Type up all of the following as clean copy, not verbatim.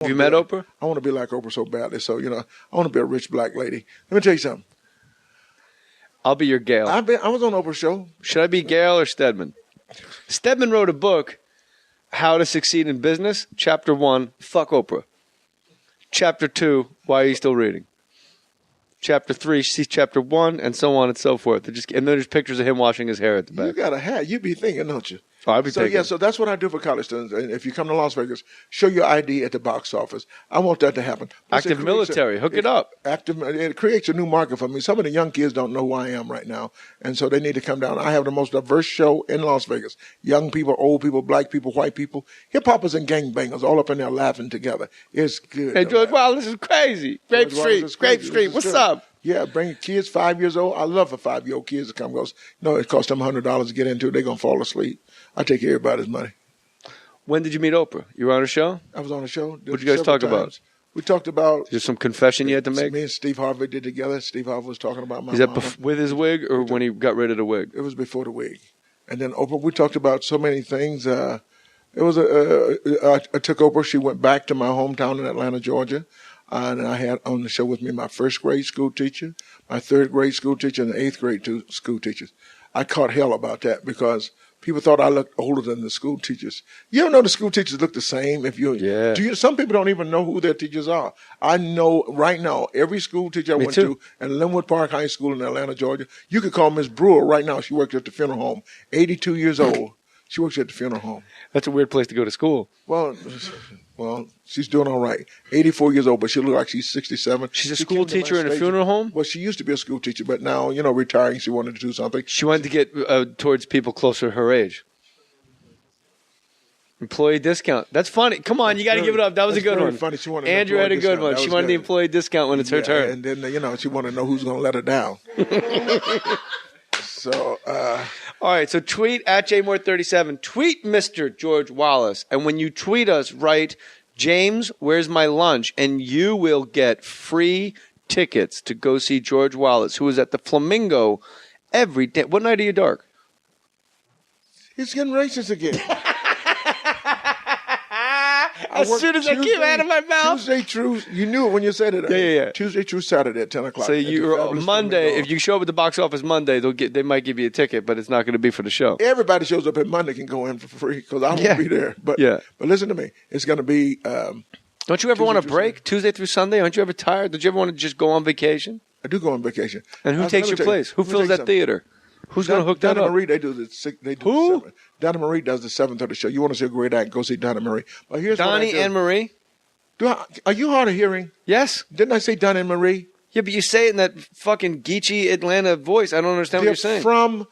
Have you met Oprah? I want to be like Oprah so badly. So, I want to be a rich black lady. Let me tell you something. I'll be your Gail. I was on Oprah's show. Should I be Gail or Stedman? Stedman wrote a book, How to Succeed in Business. Chapter 1, fuck Oprah. Chapter 2, why are you still reading? Chapter 3, see chapter 1, and so on and so forth. And then there's pictures of him washing his hair at the back. You got a hat. You be thinking, don't you? Oh, I'd be thinking. Yeah, so that's what I do for college students. And if you come to Las Vegas, show your ID at the box office. I want that to happen. Active military. Hook it up. It creates a new market for me. Some of the young kids don't know who I am right now, and so they need to come down. I have the most diverse show in Las Vegas. Young people, old people, black people, white people, hip-hoppers and gangbangers all up in there laughing together. It's good. Hey, George Wallace is crazy. Grape Street. What's up? Yeah, bring kids 5 years old. I love for 5-year-old kids to come. Goes, it costs them $100 to get into it. They're going to fall asleep. I take everybody's money. When did you meet Oprah? You were on a show? I was on a show. What did you guys talk about? We talked about... There's some confession you had to make? Me and Steve Harvey did together. Steve Harvey was talking about my Is that with his wig or when he got rid of the wig? It was before the wig. And then Oprah, we talked about so many things. I took Oprah. She went back to my hometown in Atlanta, Georgia. And I had on the show with me my first grade school teacher, my third grade school teacher, and the eighth grade school teachers. I caught hell about that because people thought I looked older than the school teachers. You don't know the school teachers look the same. Some people don't even know who their teachers are. I know right now every school teacher I went to in Linwood Park High School in Atlanta, Georgia. You could call Miss Brewer right now. She works at the funeral home. 82 years old. She works at the funeral home. That's a weird place to go to school. Well, she's doing all right. 84 years old, but she looks like she's 67. She's a school teacher in a funeral home? Well, she used to be a school teacher, but now, retiring, she wanted to do something. She wanted to get towards people closer to her age. Employee discount. That's funny. Come on, you got to give it up. That was a good one. Funny. She wanted Andrew had a good one. She wanted the employee discount when it's her turn. And then, she wanted to know who's going to let her down. So, all right, so tweet at JMohr37. Tweet Mr. George Wallace. And when you tweet us, write, James, where's my lunch? And you will get free tickets to go see George Wallace, who is at the Flamingo every day. What night are you dark? He's getting racist again. As soon as I came out of my mouth. Tuesday through, you knew it when you said it. Yeah. Tuesday through Saturday at 10 o'clock. So you're Monday, if you show up at the box office Monday, they might give you a ticket, but it's not going to be for the show. Everybody shows up at Monday can go in for free because I won't be there. But listen to me. It's going to be... Don't you ever want a break? Tuesday through Sunday? Aren't you ever tired? Don't you ever want to just go on vacation? I do go on vacation. And who takes your place? Who fills that theater? Who's going to hook that up? Donny and Marie, they do Who? Donny and Marie does the 7:30 show. You want to see a great act, go see Donny and Marie. But here's Donny and Marie? Are you hard of hearing? Yes. Didn't I say Donny and Marie? Yeah, but you say it in that fucking geeky Atlanta voice. I don't understand what you're saying.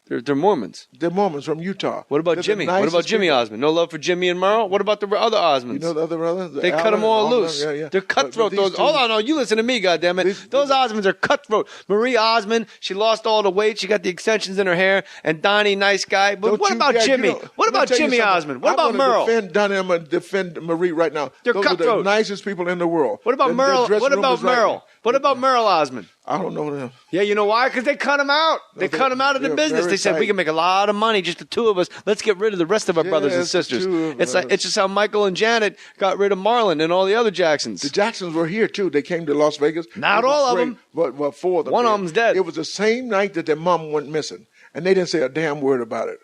They're Mormons. They're Mormons from Utah. What about Jimmy? What about Jimmy Osmond? No love for Jimmy and Merle? What about the other Osmonds? You know the other brothers? They cut them all loose. Yeah. They're cutthroat. Hold on, no, you listen to me, goddammit. Those Osmonds are cutthroat. Marie Osmond, she lost all the weight. She got the extensions in her hair. And Donnie, nice guy. But what about Jimmy? What about Jimmy Osmond? What about Merle? Defend Donnie. I'm going to defend Marie right now. They're Those cutthroat. are the nicest people in the world. What about Merle? What about Merle? What about Merle Osmond? I don't know them. Yeah, you know why? Because they cut him out. They cut him out of the business. They said, we can make a lot of money, just the two of us. Let's get rid of the rest of our brothers and sisters. It's just how Michael and Janet got rid of Marlon and all the other Jacksons. The Jacksons were here, too. They came to Las Vegas. Not all of them. But four of them. One of them's dead. It was the same night that their mom went missing. And they didn't say a damn word about it.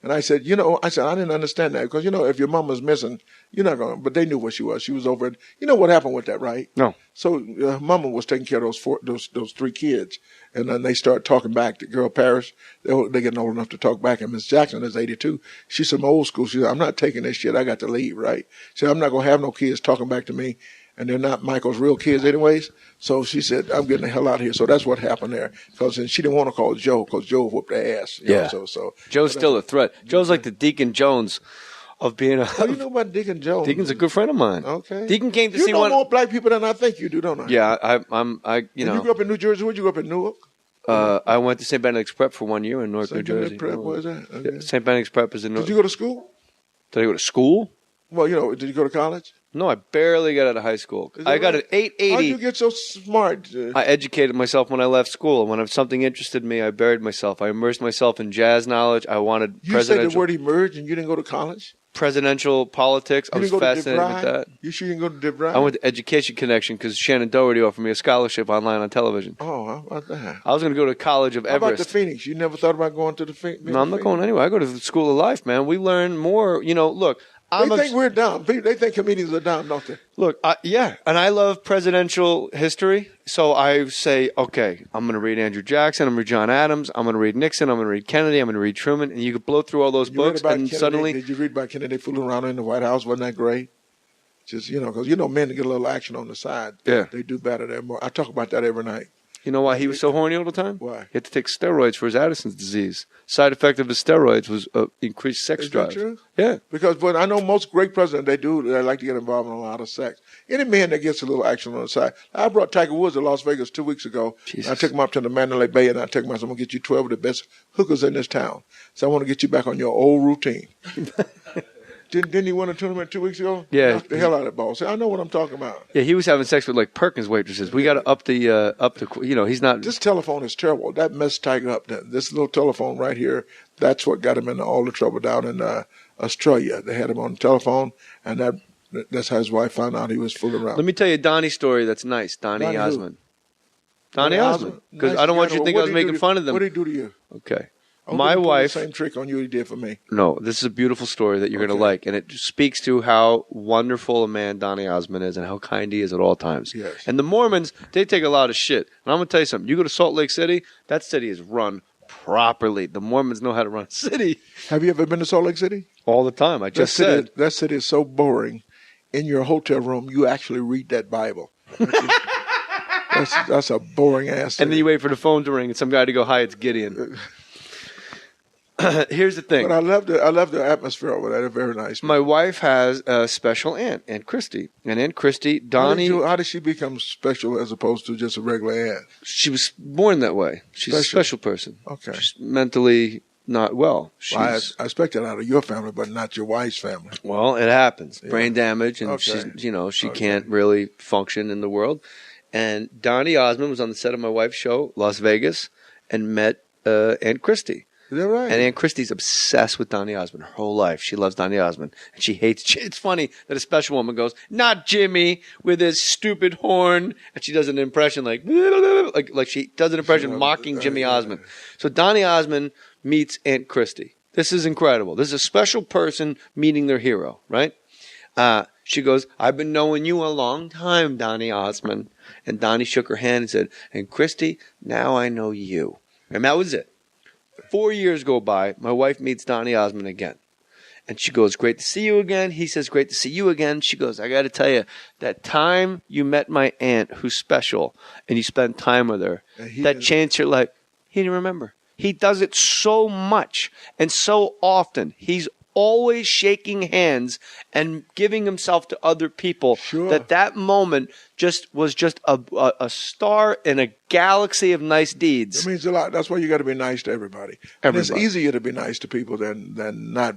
And I said, I didn't understand that. Because, if your mom was missing, you're not going to. But they knew where she was. She was over it. You know what happened with that, right? No. So mama was taking care of those three kids. And then they start talking back. The girl Paris, they're getting old enough to talk back. And Miss Jackson is 82. She's some old school. She said, I'm not taking this shit. I got to leave, right? She said, I'm not going to have no kids talking back to me. And they're not Michael's real kids anyways. So she said, I'm getting the hell out of here. So that's what happened there. Because she didn't want to call Joe because Joe whooped her ass. You know, so Joe's still a threat. Joe's like the Deacon Jones of being a... How do you know about Deacon Jones? Deacon's a good friend of mine. Okay. Deacon came to see one... You know more black people than I think you do, don't I? Yeah, you know. You grew up in New Jersey. Where'd you grow up in Newark? I went to St. Benedict's Prep for 1 year in Newark, New Jersey. Prep, what is that? Okay. Yeah, St. Benedict's Prep is in Newark. Did you go to school? Did I go to school? Well, did you go to college? No, I barely got out of high school. I got an 880. How did you get so smart? I educated myself when I left school. When something interested me, I buried myself. I immersed myself in jazz knowledge. I wanted You said the word emerge and you didn't go to college? presidential politics. I You was didn't go to fascinated with DeVry? that. You sure you can go to DeVry? I went to Education Connection because Shannon Doherty offered me a scholarship online on television. Oh, how about that? I was going to go to College of How about the Everest. Phoenix? You never thought about going to the Phoenix? No, I'm not going anywhere. I go to the School of Life, man. We learn more. You know, look. They think we're dumb. They think comedians are dumb, don't they? Look, yeah, and I love presidential history. So I say, okay, I'm going to read Andrew Jackson. I'm going to read John Adams. I'm going to read Nixon. I'm going to read Kennedy. I'm going to read Truman. And you could blow through all those books, and Kennedy, suddenly, did you read about Kennedy fooling around in the White House? Wasn't that great? Just because men to get a little action on the side. Yeah. They do better. They're more. I talk about that every night. you know why he was so horny all the time? Why? He had to take steroids for his Addison's disease. Side effect of his steroids was increased sex drive. Is that true? Yeah. Because I know most great presidents, they like to get involved in a lot of sex. Any man that gets a little action on the side. I brought Tiger Woods to Las Vegas 2 weeks ago. I took him up to the Mandalay Bay, and I took him. I said, I'm going to get you 12 of the best hookers in this town. So I want to get you back on your old routine. Didn't he win a tournament 2 weeks ago? Yeah. Knocked the hell out of that ball. So I know what I'm talking about. Yeah, he was having sex with like Perkins waitresses. We got to up the he's not. This telephone is terrible. That messed Tiger up. This little telephone right here, that's what got him into all the trouble down in Australia. They had him on the telephone, and that's how his wife found out he was fooling around. Let me tell you a Donnie story that's nice. Donnie Osmond. Donnie Osmond. Because I don't want you to think I was making fun of them. What did he do to you? Okay. My wife. The same trick on you he did for me. No, this is a beautiful story that you're going to like, and it speaks to how wonderful a man Donny Osmond is and how kind he is at all times. Yes. And the Mormons, they take a lot of shit. And I'm going to tell you something. You go to Salt Lake City, that city is run properly. The Mormons know how to run a city. Have you ever been to Salt Lake City? All the time. I just said. That city is so boring. In your hotel room, you actually read that Bible. That's a boring ass city. And then you wait for the phone to ring and some guy to go, hi, it's Gideon. Here's the thing. But I love the atmosphere over there. They're very nice. My wife has a special aunt, Aunt Christy. And Aunt Christy, Donnie... How did she become special as opposed to just a regular aunt? She was born that way. She's a special person. Okay. She's mentally not well. I expect that out of your family, but not your wife's family. Well, it happens. Yeah. Brain damage, and she can't really function in the world. And Donny Osmond was on the set of my wife's show, Las Vegas, and met Aunt Christy. Is that right? And Aunt Christy's obsessed with Donny Osmond her whole life. She loves Donny Osmond. And she hates... It's funny that a special woman goes, not Jimmy with his stupid horn. And she does an impression like she does an impression mocking Jimmy Osmond. So Donny Osmond meets Aunt Christy. This is incredible. This is a special person meeting their hero, right? She goes, I've been knowing you a long time, Donny Osmond. And Donny shook her hand and said, and Christy, now I know you. And that was it. 4 years go by. My wife meets Donny Osmond again. And she goes, great to see you again. He says, great to see you again. She goes, I got to tell you, that time you met my aunt who's special and you spent time with her, that changed her life. He didn't remember. He does it so much and so often. He's always shaking hands and giving himself to other people. Sure. That moment was just a star in a galaxy of nice deeds. It means a lot. That's why you got to be nice to everybody. And it's easier to be nice to people than not.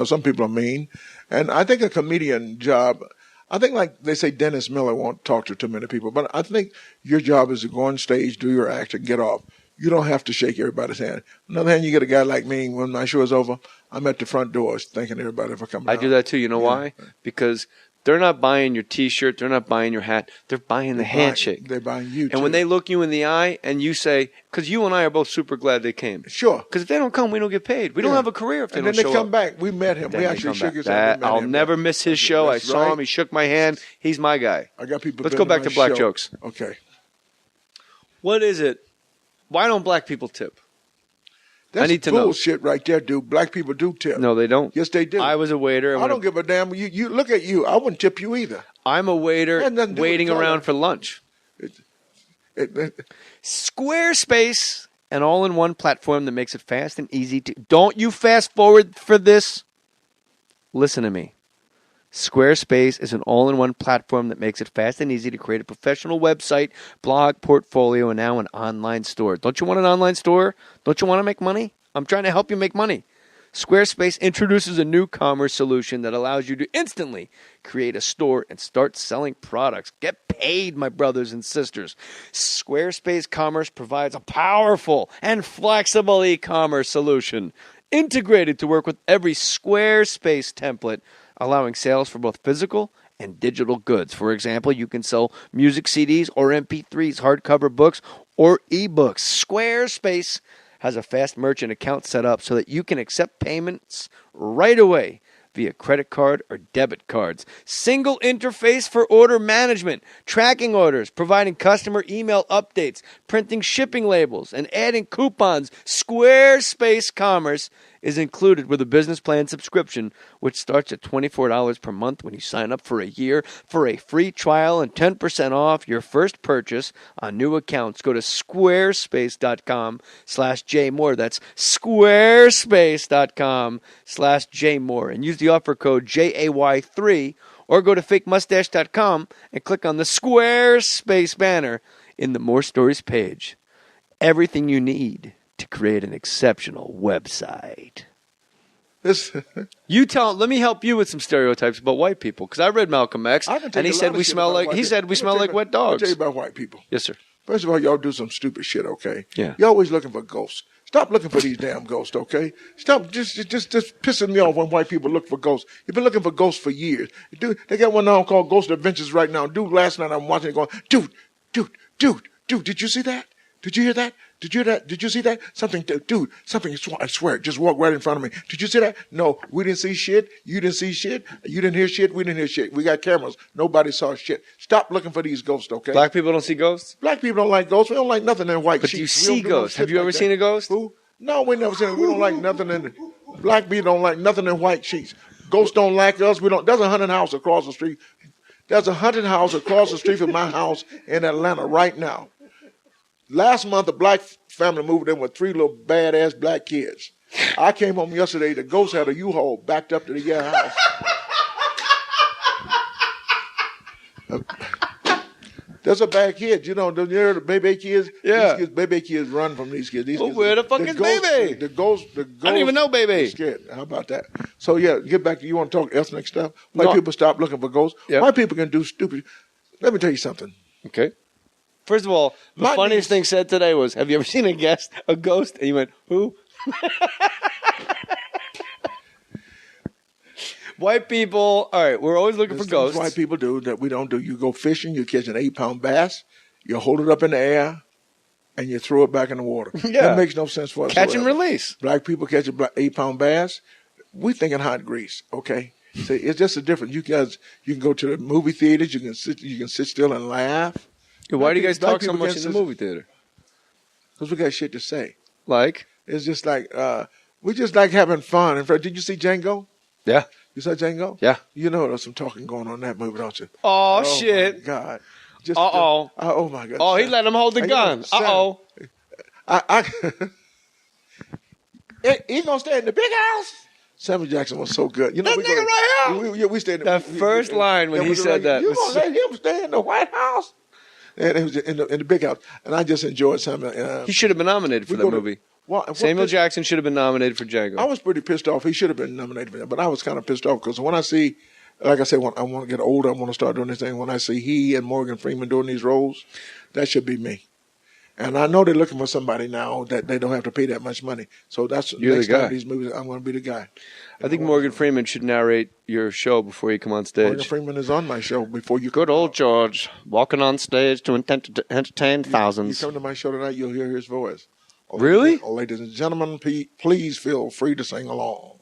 Some people are mean. And I think a comedian job, I think like they say Dennis Miller won't talk to too many people, but I think your job is to go on stage, do your act, and get off. You don't have to shake everybody's hand. On the other hand, you get a guy like me, when my show is over, I'm at the front doors thanking everybody for coming out. I do that too. You know why? Because they're not buying your T-shirt. They're not buying your hat. They're buying the handshake. They're buying you, too. And when they look you in the eye and you say, because you and I are both super glad they came. Sure. Because if they don't come, we don't get paid. We don't have a career if they don't show up. And then they come back. We met him. We actually shook his hand. I'll never miss his show. I saw him. He shook my hand. He's my guy. I got people. Let's go back to black jokes. Okay. What is it? Why don't black people tip? That's I need to bullshit right there, dude. Black people do tip. No, they don't. Yes, they do. I was a waiter. I don't give a damn. You look at you. I wouldn't tip you either. I'm a waiter waiting around for lunch. Squarespace, an all-in-one platform that makes it fast and easy to... Don't you fast forward for this? Listen to me. Squarespace is an all-in-one platform that makes it fast and easy to create a professional website, blog, portfolio, and now an online store. Don't you want an online store? Don't you want to make money? I'm trying to help you make money. Squarespace introduces a new commerce solution that allows you to instantly create a store and start selling products. Get paid, my brothers and sisters. Squarespace Commerce provides a powerful and flexible e-commerce solution. integrated to work with every Squarespace template, allowing sales for both physical and digital goods. For example, you can sell music CDs or MP3s, hardcover books, or ebooks. Squarespace has a fast merchant account set up so that you can accept payments right away via credit card or debit cards. Single interface for order management, tracking orders, providing customer email updates, printing shipping labels, and adding coupons. Squarespace Commerce is included with a business plan subscription, which starts at $24 per month when you sign up for a year. For a free trial and 10% off your first purchase on new accounts, go to squarespace.com/jmohr. That's squarespace.com/jmohr. And use the offer code JAY3, or go to fakemustache.com and click on the Squarespace banner in the More Stories page. Everything you need to create an exceptional website. Let me help you with some stereotypes about white people, because I read Malcolm X, and he said we smell like wet dogs. I'll tell you about white people. Yes, sir. First of all, y'all do some stupid shit, okay? Yeah. You're always looking for ghosts. Stop looking for these damn ghosts, okay? Stop just pissing me off when white people look for ghosts. You've been looking for ghosts for years. Dude, they got one now called Ghost Adventures right now. Dude, last night I'm watching it going, dude, did you see that? Did you hear that? Did you hear that? Did you see that? Something, I swear, just walked right in front of me. Did you see that? No, we didn't see shit. You didn't see shit. You didn't hear shit. We didn't hear shit. We got cameras. Nobody saw shit. Stop looking for these ghosts, okay? Black people don't see ghosts? Black people don't like ghosts. We don't like nothing in white But sheets. you see ghosts. Have you ever seen a ghost? Who? No, we never seen it. We don't like nothing in black people don't like nothing in white sheets. Ghosts don't like us. We don't. There's a haunted house across the street. There's a haunted house across the street from my house in Atlanta right now. Last month, a black family moved in with 3 little badass black kids. I came home yesterday. The ghost had a U-Haul backed up to the house. There's a bad kid. You know the baby kids? Yeah. Baby kids run from these kids. Well, where the fuck is baby? The ghost. I don't even know baby. Scared. How about that? So, yeah, get back to you want to talk ethnic stuff? White people stop looking for ghosts. Yep. White people can do stupid. Let me tell you something. Okay. First of all, the funniest thing said today was, have you ever seen a ghost? And you went, who? White people, all right, we're always looking for ghosts. White people do that we don't do. You go fishing, you catch an 8-pound bass, you hold it up in the air, and you throw it back in the water. Yeah. That makes no sense for us. Catch and release. Black people catch an 8-pound bass. We thinking hot grease, okay? So it's just a difference. You guys, you can go to the movie theaters. You can sit still and laugh. Yeah, why do you guys talk so much in the movie theater? Because we got shit to say. Like? It's just like, we just like having fun. In fact, did you see Django? Yeah. You saw Django? Yeah. You know there's some talking going on in that movie, don't you? Oh shit. My God. Oh my God. Oh, he let him hold the gun. He gonna stay in the big house? Samuel Jackson was so good. You know, that nigga right here. We stayed in the first line when he said that. You gonna let him stay in the White House? And it was in the big house. And I just enjoyed Samuel. He should have been nominated for that movie. Samuel Jackson should have been nominated for Django. I was pretty pissed off. He should have been nominated for that. But I was kind of pissed off because when I see, like I said, when I want to get older, I want to start doing this thing. When I see he and Morgan Freeman doing these roles, that should be me. And I know they're looking for somebody now that they don't have to pay that much money. So that's You're next the guy. time these movies, I'm going to be the guy. I think Morgan Freeman should narrate your show before you come on stage. Morgan Freeman is on my show before you. Good old George, walking on stage to entertain thousands. You come to my show tonight, you'll hear his voice. Really? Ladies and gentlemen, please feel free to sing along.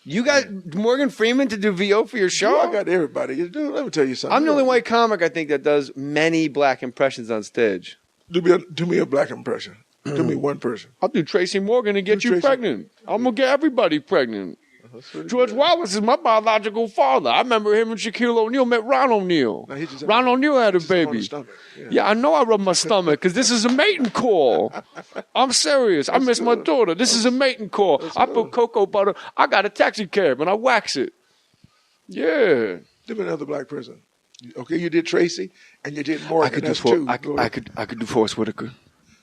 You got Morgan Freeman to do VO for your show? I got everybody. Dude, let me tell you something. I'm the only white comic, I think, that does many black impressions on stage. Do me a black impression. Do me one person. I'll do Tracy Morgan and get you pregnant. I'm going to get everybody pregnant. George Wallace is my biological father. I remember him and Shaquille O'Neal met Ron O'Neal. Ron O'Neal had a baby. Yeah, I know I rub my stomach because this is a mating call. I'm serious. I miss my daughter. This is a mating call. I put cocoa butter. I got a taxi cab and I wax it. Yeah. Give me another black person. Okay, you did Tracy and you did Morgan. I could do Forrest Whitaker.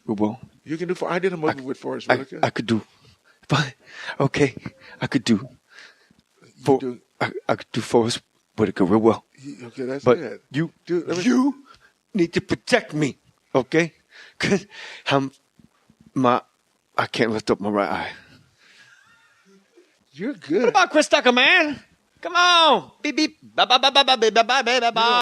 Well, you can do. I did a movie with Forrest Whitaker. I could do. Fine. Okay, I could do. I could do Forrest Whitaker real well. Okay, that's but good. You need to protect me, okay? Cause I can't lift up my right eye. You're good. What about Chris Tucker, man? Come on. Beep, beep. Ba, ba, ba, ba, ba, ba, ba, ba, ba, ba.